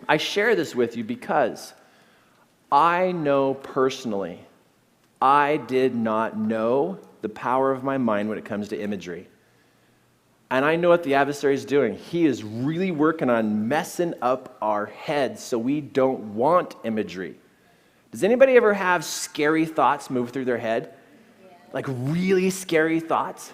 I share this with you because I know personally, I did not know the power of my mind when it comes to imagery. And I know what the adversary is doing. He is really working on messing up our heads so we don't want imagery. Does anybody ever have scary thoughts move through their head? Like really scary thoughts?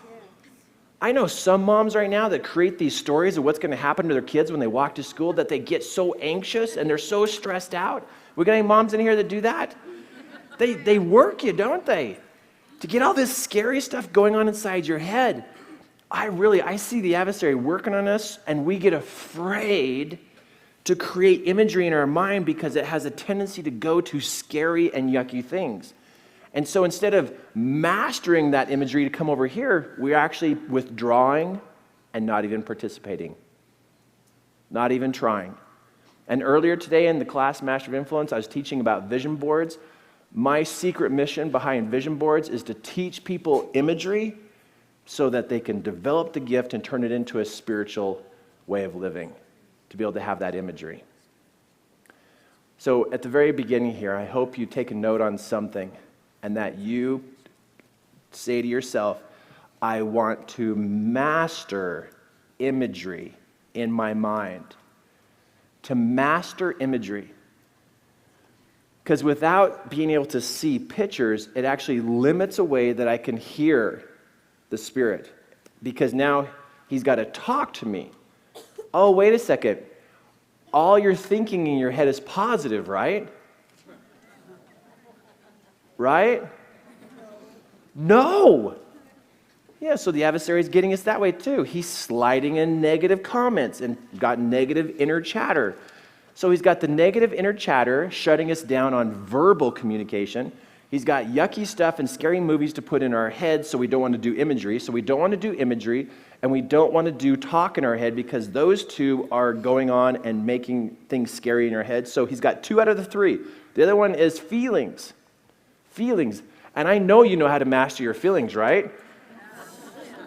I know some moms right now that create these stories of what's going to happen to their kids when they walk to school that they get so anxious and they're so stressed out. We got any moms in here that do that? They work you, don't they? To get all this scary stuff going on inside your head. I see the adversary working on us, and we get afraid to create imagery in our mind because it has a tendency to go to scary and yucky things. And so instead of mastering that imagery to come over here, we're actually withdrawing and not even participating. Not even trying. And earlier today in the class, Master of Influence, I was teaching about vision boards. My secret mission behind vision boards is to teach people imagery so that they can develop the gift and turn it into a spiritual way of living, to be able to have that imagery. So at the very beginning here, I hope you take a note on something and that you say to yourself, I want to master imagery in my mind. To master imagery. Because without being able to see pictures, it actually limits a way that I can hear the Spirit. Because now He's got to talk to me. Oh, wait a second. All you're thinking in your head is positive, right? Right? No. Yeah, so the adversary is getting us that way too. He's sliding in negative comments and got negative inner chatter. So he's got the negative inner chatter shutting us down on verbal communication. He's got yucky stuff and scary movies to put in our heads, so we don't want to do imagery. So we don't want to do imagery, and we don't want to do talk in our head because those two are going on and making things scary in our head. So he's got 2 out of the 3. The other one is feelings. Feelings. And I know you know how to master your feelings, right?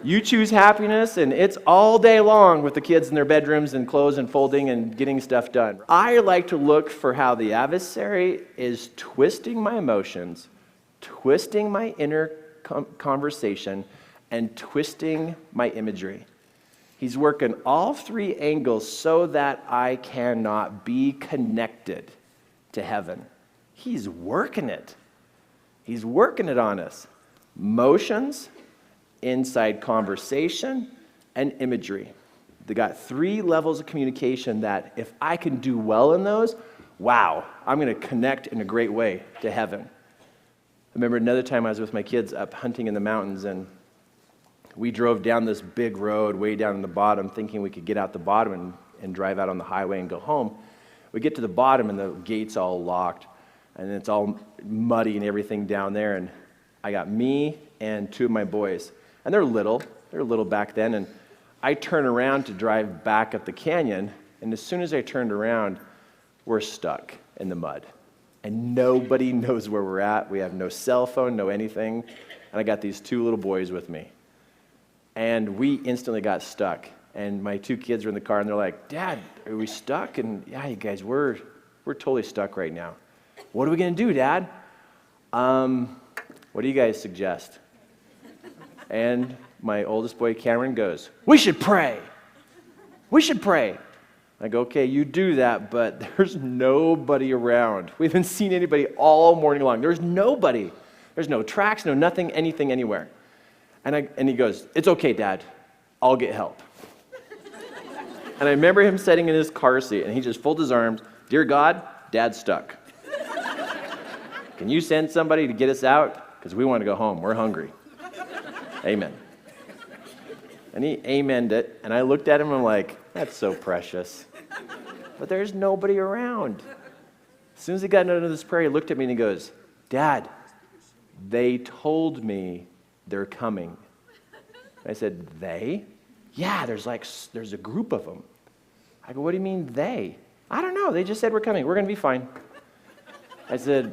You choose happiness, and it's all day long with the kids in their bedrooms and clothes and folding and getting stuff done. I like to look for how the adversary is twisting my emotions, twisting my inner conversation, and twisting my imagery. He's working all 3 angles so that I cannot be connected to heaven. He's working it. He's working it on us. Motions, inside conversation, and imagery. They got 3 levels of communication that if I can do well in those, wow, I'm going to connect in a great way to heaven. I remember another time I was with my kids up hunting in the mountains, and we drove down this big road way down in the bottom thinking we could get out the bottom and drive out on the highway and go home. We get to the bottom and the gate's all locked, and it's all muddy and everything down there, and I got me and 2 of my boys. And they're little back then, and I turn around to drive back up the canyon, and as soon as I turned around, we're stuck in the mud. And nobody knows where we're at. We have no cell phone, no anything, and I got these 2 little boys with me. And we instantly got stuck, and my 2 kids were in the car, and they're like, Dad, are we stuck? And yeah, you guys, we're totally stuck right now. What are we going to do, Dad? What do you guys suggest? And my oldest boy, Cameron, goes, we should pray. We should pray. I go, okay, you do that, but there's nobody around. We haven't seen anybody all morning long. There's nobody. There's no tracks, no nothing, anything, anywhere. And he goes, it's okay, Dad. I'll get help. And I remember him sitting in his car seat, and he just folded his arms. Dear God, Dad's stuck. Can you send somebody to get us out? Because we want to go home. We're hungry. Amen. And he amened it, and I looked at him and I'm like, that's so precious. But there's nobody around. As soon as he got into this prayer, he looked at me and he goes, Dad, they told me they're coming. I said, they? Yeah, there's a group of them. I go, what do you mean they? I don't know. They just said we're coming. We're going to be fine. I said,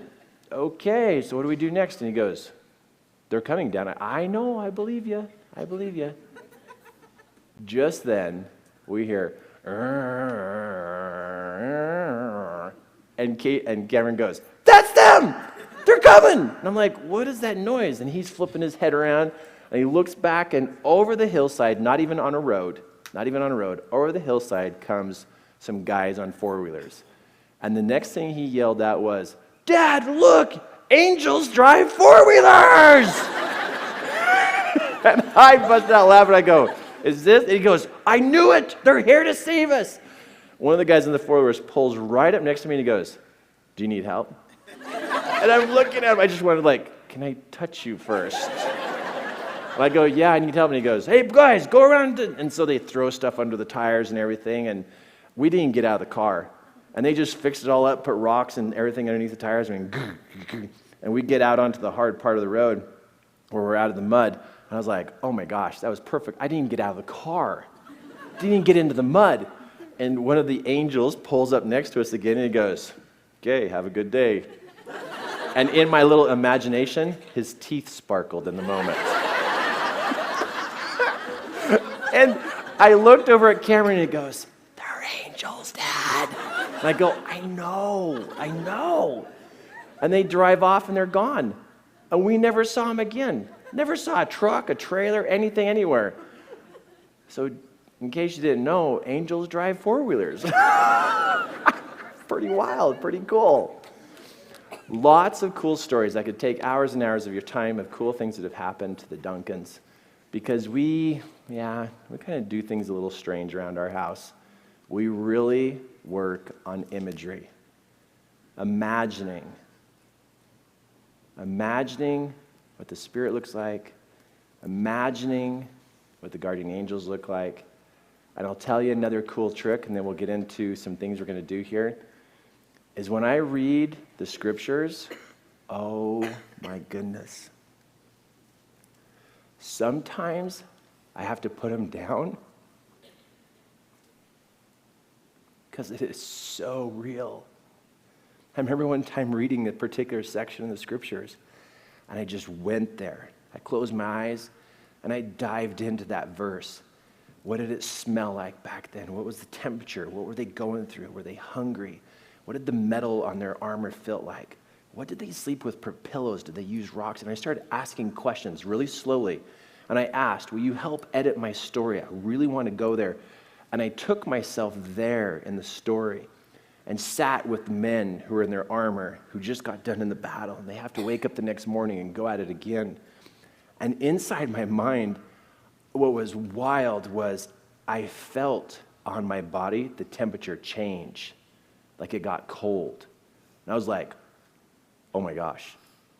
okay, so what do we do next? And he goes, they're coming down. I know, I believe you. I believe you. Just then, we hear, And Cameron goes, "That's them! They're coming!" And I'm like, "What is that noise?" And he's flipping his head around, and he looks back, and over the hillside, not even on a road, over the hillside comes some guys on four-wheelers. And the next thing he yelled out was, "Dad, look! Angels drive four-wheelers!" And I busted out laughing. I go, "Is this?" And he goes, "I knew it! They're here to save us!" One of the guys in the four-wheelers pulls right up next to me and he goes, "Do you need help?" And I'm looking at him. I just wanted, like, "Can I touch you first?" And I go, "Yeah, I need help." And he goes, "Hey, guys, go around." And so they throw stuff under the tires and everything. And we didn't get out of the car. And they just fixed it all up, put rocks and everything underneath the tires. And we get out onto the hard part of the road where we're out of the mud. And I was like, "Oh my gosh, that was perfect. I didn't even get out of the car. Didn't even get into the mud." And one of the angels pulls up next to us again and he goes, "Okay, have a good day." And in my little imagination, his teeth sparkled in the moment. And I looked over at Cameron and he goes, "They're angels, Dad." And I go, I know. And they drive off and they're gone. And we never saw them again. Never saw a truck, a trailer, anything anywhere. So in case you didn't know, angels drive four-wheelers. Pretty wild, pretty cool. Lots of cool stories. I could take hours and hours of your time of cool things that have happened to the Duncans. Because we kind of do things a little strange around our house. We really work on imagery. Imagining what the Spirit looks like. Imagining what the guardian angels look like. And I'll tell you another cool trick, and then we'll get into some things we're going to do here, is when I read the scriptures, oh my goodness. Sometimes I have to put them down because it is so real. I remember one time reading the particular section of the scriptures, and I just went there. I closed my eyes, and I dived into that verse. What did it smell like back then? What was the temperature? What were they going through? Were they hungry? What did the metal on their armor feel like? What did they sleep with for pillows? Did they use rocks? And I started asking questions really slowly. And I asked, will you help edit my story? I really want to go there. And I took myself there in the story and sat with men who were in their armor, who just got done in the battle. And they have to wake up the next morning and go at it again. And inside my mind, what was wild was I felt on my body the temperature change, like it got cold. And I was like, oh my gosh,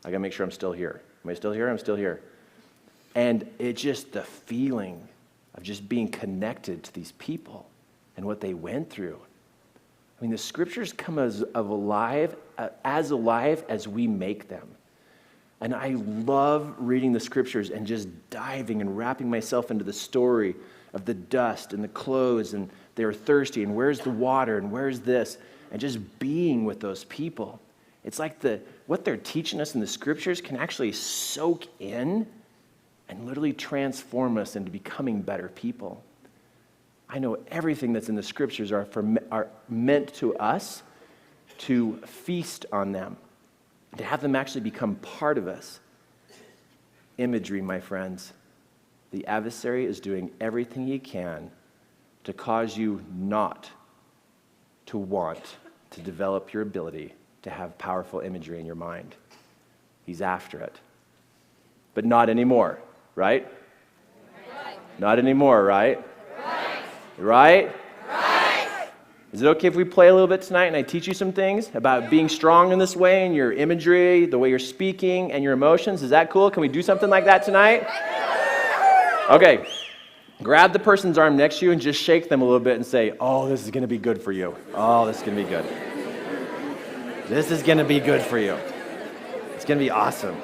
I gotta make sure I'm still here. Am I still here? I'm still here. And it just, the feeling of just being connected to these people and what they went through. I mean, the scriptures come as alive as we make them. And I love reading the scriptures and just diving and wrapping myself into the story of the dust and the clothes, and they were thirsty, and where's the water, and where's this, and just being with those people. It's like what they're teaching us in the scriptures can actually soak in and literally transform us into becoming better people. I know everything that's in the scriptures are meant to us to feast on them, to have them actually become part of us. Imagery, my friends. The adversary is doing everything he can to cause you not to want to develop your ability to have powerful imagery in your mind. He's after it. But not anymore, right? Not anymore, right? Right? Is it okay if we play a little bit tonight and I teach you some things about being strong in this way and your imagery, the way you're speaking, and your emotions? Is that cool? Can we do something like that tonight? Okay. Grab the person's arm next to you and just shake them a little bit and say, oh, this is going to be good for you. Oh, this is going to be good. This is going to be good for you. It's going to be awesome.